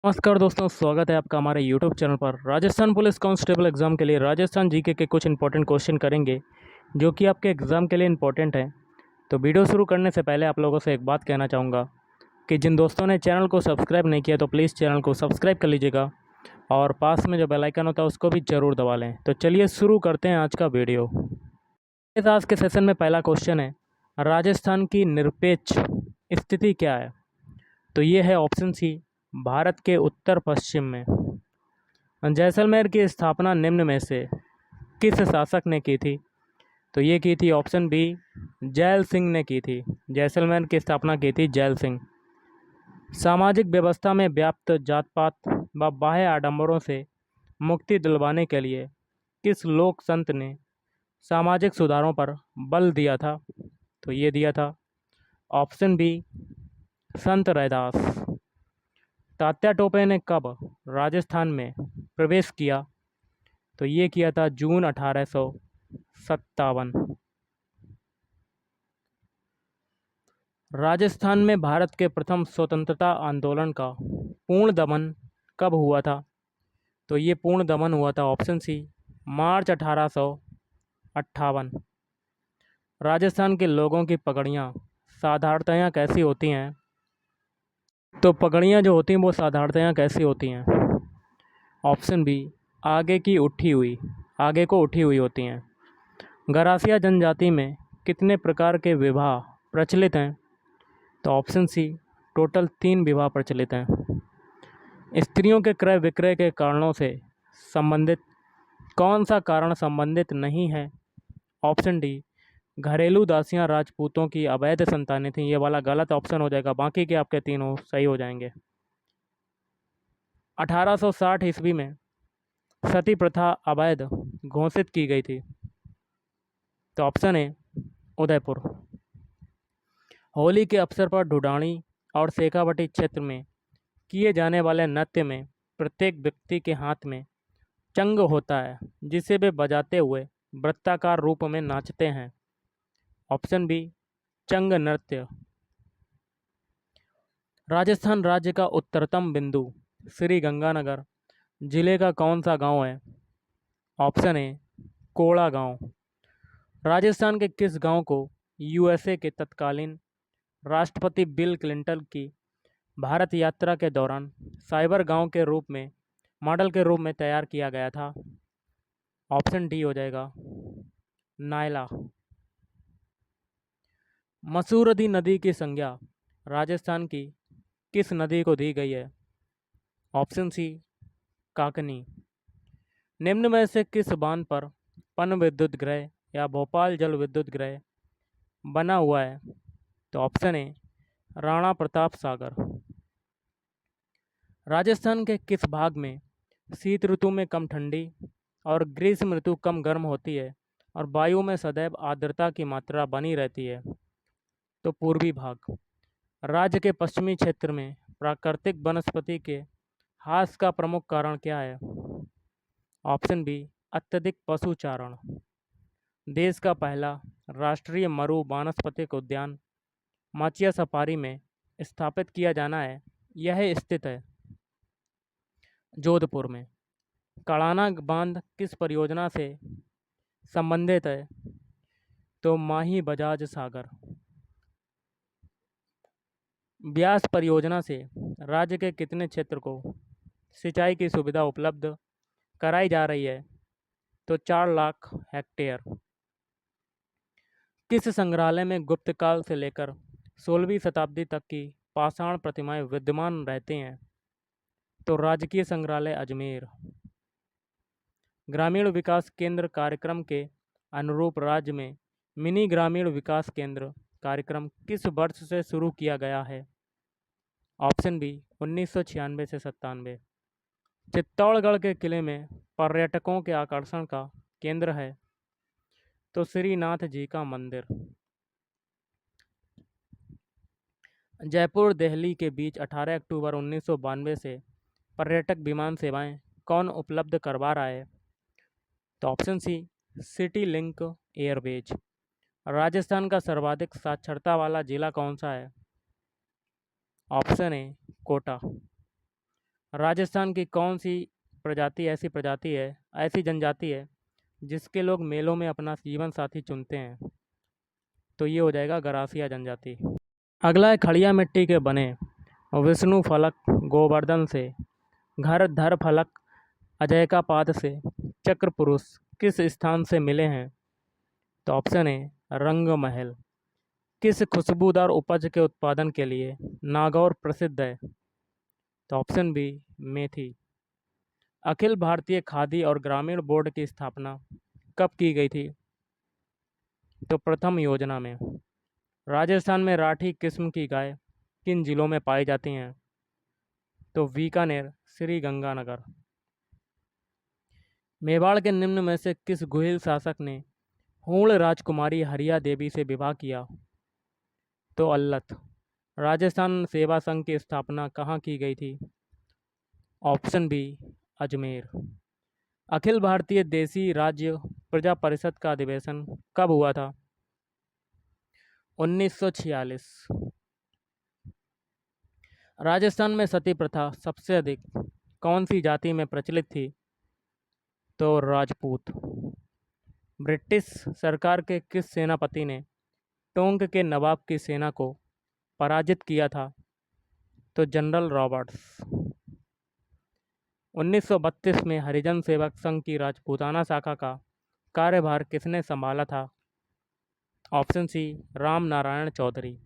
नमस्कार दोस्तों, स्वागत है आपका हमारे यूट्यूब चैनल पर। राजस्थान पुलिस कांस्टेबल एग्ज़ाम के लिए राजस्थान जीके के कुछ इंपॉर्टेंट क्वेश्चन करेंगे जो कि आपके एग्ज़ाम के लिए इंपॉर्टेंट हैं। तो वीडियो शुरू करने से पहले आप लोगों से एक बात कहना चाहूँगा कि जिन दोस्तों ने चैनल को सब्सक्राइब नहीं किया तो प्लीज़ चैनल को सब्सक्राइब कर लीजिएगा और पास में जो बेल आइकन होता है उसको भी ज़रूर दबा लें। तो चलिए शुरू करते हैं आज का वीडियो। इस आज के सेशन में पहला क्वेश्चन है, राजस्थान की निरपेक्ष स्थिति क्या है? तो ये है ऑप्शन सी, भारत के उत्तर पश्चिम में। जैसलमेर की स्थापना निम्न में से किस शासक ने की थी? तो ये की थी ऑप्शन बी, जैल सिंह ने की थी। जैसलमेर की स्थापना की थी जैल सिंह। सामाजिक व्यवस्था में व्याप्त जात पात व बाह्य आडंबरों से मुक्ति दिलवाने के लिए किस लोक संत ने सामाजिक सुधारों पर बल दिया था? तो ये दिया था ऑप्शन बी, संत रैदास। तात्या टोपे ने कब राजस्थान में प्रवेश किया? तो ये किया था जून 1857। राजस्थान में भारत के प्रथम स्वतंत्रता आंदोलन का पूर्ण दमन कब हुआ था? तो ये पूर्ण दमन हुआ था ऑप्शन सी, मार्च 1858। राजस्थान के लोगों की पगड़ियाँ साधारणतया कैसी होती हैं? तो पगड़ियाँ जो होती हैं वो साधारणतया कैसी होती हैं? ऑप्शन बी, आगे को उठी हुई होती हैं। गरासिया जनजाति में कितने प्रकार के विवाह प्रचलित हैं? तो ऑप्शन सी, टोटल 3 विवाह प्रचलित हैं। स्त्रियों के क्रय विक्रय के कारणों से संबंधित कौन सा कारण संबंधित नहीं है? ऑप्शन डी, घरेलू दासियां राजपूतों की अवैध संतानें थीं। ये वाला गलत ऑप्शन हो जाएगा, बाकी के आपके तीनों सही हो जाएंगे। 1860 ईस्वी में सती प्रथा अवैध घोषित की गई थी। तो ऑप्शन ए, उदयपुर। होली के अवसर पर ढुढाणी और शेखावटी क्षेत्र में किए जाने वाले नृत्य में प्रत्येक व्यक्ति के हाथ में चंग होता है जिसे वे बजाते हुए वृत्ताकार रूप में नाचते हैं। ऑप्शन बी, चंग नृत्य। राजस्थान राज्य का उत्तरतम बिंदु श्री गंगानगर जिले का कौन सा गांव है? ऑप्शन ए, कोड़ा गांव। राजस्थान के किस गांव को यूएसए के तत्कालीन राष्ट्रपति बिल क्लिंटन की भारत यात्रा के दौरान साइबर गांव के रूप में मॉडल के रूप में तैयार किया गया था? ऑप्शन डी हो जाएगा, नायला। मसूरदी नदी की संज्ञा राजस्थान की किस नदी को दी गई है? Option C, Cockney. निम्न में से किस बांध पर पन विद्युत गृह या भोपाल जल विद्युत गृह बना हुआ है? तो ऑप्शन ए, राणा प्रताप सागर। राजस्थान के किस भाग में शीत ऋतु में कम ठंडी और ग्रीष्म ऋतु कम गर्म होती है और वायु में सदैव आर्द्रता की मात्रा बनी रहती है? तो पूर्वी भाग। राज्य के पश्चिमी क्षेत्र में प्राकृतिक वनस्पति के ह्रास का प्रमुख कारण क्या है? ऑप्शन बी, अत्यधिक पशुचारण। देश का पहला राष्ट्रीय मरु वानस्पतिक उद्यान माचिया सफारी में स्थापित किया जाना है। यह स्थित है जोधपुर में। कड़ाना बांध किस परियोजना से संबंधित है? तो माही बजाज सागर। ब्यास परियोजना से राज्य के कितने क्षेत्र को सिंचाई की सुविधा उपलब्ध कराई जा रही है? तो 4 लाख हेक्टेयर। किस संग्रहालय में गुप्त काल से लेकर 16वीं शताब्दी तक की पाषाण प्रतिमाएं विद्यमान रहती हैं? तो राजकीय संग्रहालय अजमेर। ग्रामीण विकास केंद्र कार्यक्रम के अनुरूप राज्य में मिनी ग्रामीण विकास केंद्र कार्यक्रम किस वर्ष से शुरू किया गया है? ऑप्शन बी, 1996 से 97। चित्तौड़गढ़ के किले में पर्यटकों के आकर्षण का केंद्र है? तो श्रीनाथ जी का मंदिर। जयपुर दिल्ली के बीच 18 अक्टूबर 1992 से पर्यटक विमान सेवाएं कौन उपलब्ध करवा रहा है? तो option C, City Link Airways. Rajasthan का सर्वाधिक साक्षरता वाला जिला कौन सा है? Option A, Kota. राजस्थान की कौन सी ऐसी जनजाति है जिसके लोग मेलों में अपना जीवन साथी चुनते हैं? तो ये हो जाएगा गरासिया जनजाति। अगला है खड़िया मिट्टी के बने विष्णु फलक गोवर्धन से, घर धर फलक अजय का पाद से, चक्र पुरुष किस स्थान से मिले हैं? तो ऑप्शन ए रंग महल। किस खुशबूदार उपज के उत्पादन के लिए नागौर प्रसिद्ध है? तो ऑप्शन बी मेथी। अखिल भारतीय खादी और ग्रामीण बोर्ड की स्थापना कब की गई थी? तो प्रथम योजना में। राजस्थान में राठी किस्म की गाय किन जिलों में पाई जाती हैं? तो बीकानेर, श्री गंगानगर। मेवाड़ के निम्न में से किस गुहिल शासक ने हूण राजकुमारी हरिया देवी से विवाह किया? तो अल्लत। राजस्थान सेवा संघ की स्थापना कहाँ की गई थी? Option B Ajmer. अखिल भारतीय देसी राज्य प्रजा परिषद का अधिवेशन कब हुआ था? 1946। राजस्थान में सती प्रथा सबसे अधिक कौन सी जाति में प्रचलित थी? तो राजपूत। ब्रिटिश सरकार के किस सेनापति ने टोंक के नवाब की सेना को पराजित किया था? तो जनरल रॉबर्ट्स। 1932 में हरिजन सेवक संघ की राजपूताना शाखा का कार्यभार किसने संभाला था? Option C Ram Narayan Chaudhary.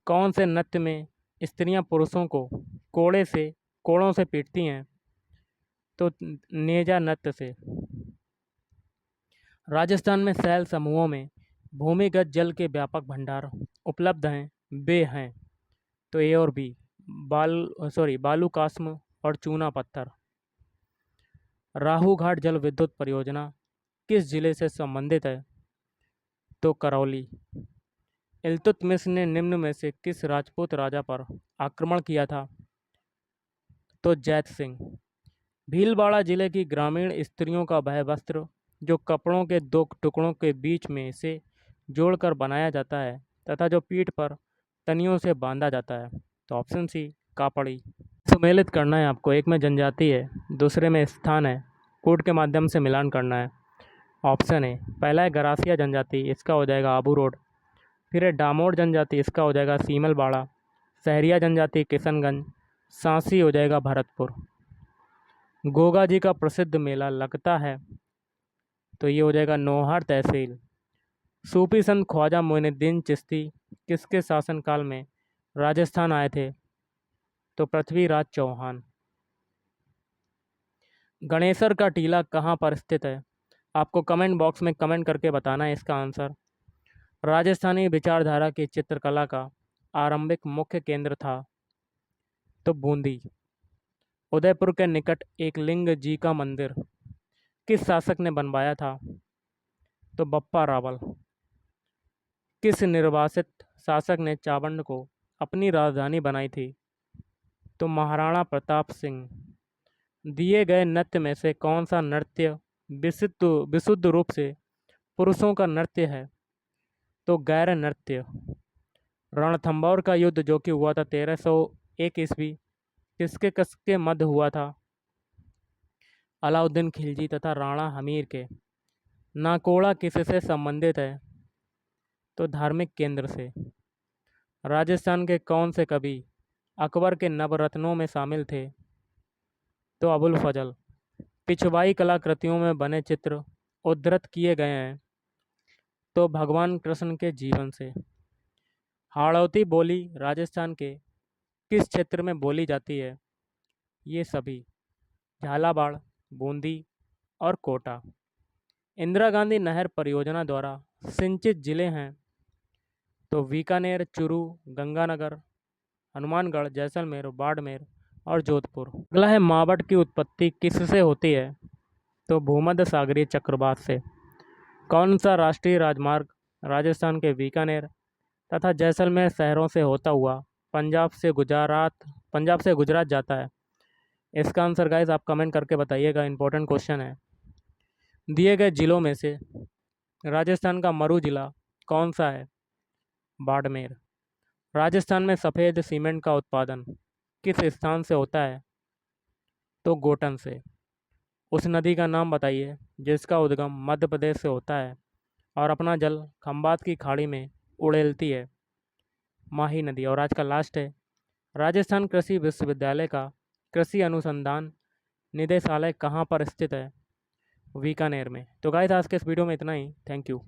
कौन से नृत्य में स्त्रियां पुरुषों को कोड़ों से पीटती हैं? तो नेजा नृत्य से। राजस्थान में शैल समूहों में भूमिगत जल के व्यापक भंडार उपलब्ध हैं, वे हैं? तो ए और बी बालू कास्म और चूना पत्थर। राहू घाट जल विद्युत परियोजना किस जिले से संबंधित है? तो करौली। इल्तुतमिश ने निम्न में से किस राजपूत राजा पर आक्रमण किया था? तो जैत सिंह। भीलवाड़ा जिले की ग्रामीण स्त्रियों का वह वस्त्र जो कपड़ों के दो टुकड़ों के बीच में से जोड़कर बनाया जाता है तथा जो पीठ पर तनियों से बांधा जाता है? तो ऑप्शन सी कापड़ी। सम्मिलित करना है आपको, एक में जनजाति है, दूसरे में स्थान है, कोड के माध्यम से मिलान करना है। ऑप्शन ए पहला है गरासिया जनजाति, इसका हो जाएगा आबू रोड। फिर है डामोर जनजाति, इसका हो जाएगा सीमलबाड़ा। सहरिया जनजाति किशनगंज। सांसी हो जाएगा भरतपुर। गोगा जी का प्रसिद्ध मेला लगता है, तो ये हो जाएगा नौहार तहसील। सूफी संत ख्वाजा मोइनुद्दीन चिश्ती किसके शासनकाल में राजस्थान आए थे? तो पृथ्वीराज चौहान। गणेसर का टीला कहाँ पर स्थित है? आपको कमेंट बॉक्स में कमेंट करके बताना है इसका आंसर। राजस्थानी विचारधारा की चित्रकला का आरंभिक मुख्य केंद्र था? तो बूंदी। उदयपुर के निकट एक लिंग जी का मंदिर किस शासक ने बनवाया था? तो बप्पा रावल। किस निर्वासित शासक ने चावंड को अपनी राजधानी बनाई थी? तो महाराणा प्रताप सिंह। दिए गए नृत्य में से कौन सा नृत्य विशुद्ध रूप से पुरुषों का नृत्य है? तो गैर नृत्य। रणथंभौर का युद्ध जो कि हुआ था 1301 ईस्वी किसके मध्य हुआ था? अलाउद्दीन खिलजी तथा राणा हमीर के। नाकोड़ा किससे संबंधित है? तो धार्मिक केंद्र से। राजस्थान के कौन से कवि अकबर के नवरत्नों में शामिल थे? तो अबुल फजल। पिछवाई कलाकृतियों में बने चित्र उद्धृत किए गए हैं? तो भगवान कृष्ण के जीवन से। हाड़ौती बोली राजस्थान के किस क्षेत्र में बोली जाती है? ये सभी, झालावाड़, बूंदी और कोटा। इंदिरा गांधी नहर परियोजना द्वारा सिंचित जिले हैं? तो बीकानेर, चूरू, गंगानगर, हनुमानगढ़, जैसलमेर, बाड़मेर और जोधपुर। अगला है मावट की उत्पत्ति किससे होती है? तो भूमध्य सागरीय चक्रवात से। कौन सा राष्ट्रीय राजमार्ग राजस्थान के बीकानेर तथा जैसलमेर शहरों से होता हुआ पंजाब से गुजरात जाता है? इसका आंसर गाइस आप कमेंट करके बताइएगा, इंपॉर्टेंट क्वेश्चन है। दिए गए जिलों में से राजस्थान का मरू जिला कौन सा है? बाड़मेर। राजस्थान में सफ़ेद सीमेंट का उत्पादन किस स्थान से होता है? तो गोटन से। उस नदी का नाम बताइए जिसका उद्गम मध्य प्रदेश से होता है और अपना जल खंबात की खाड़ी में उड़ेलती है। माही नदी। और आज का लास्ट है, राजस्थान कृषि विश्वविद्यालय का कृषि अनुसंधान निदेशालय कहाँ पर स्थित है? बीकानेर में। तो गाइस आज के इस वीडियो में इतना ही। Thank you.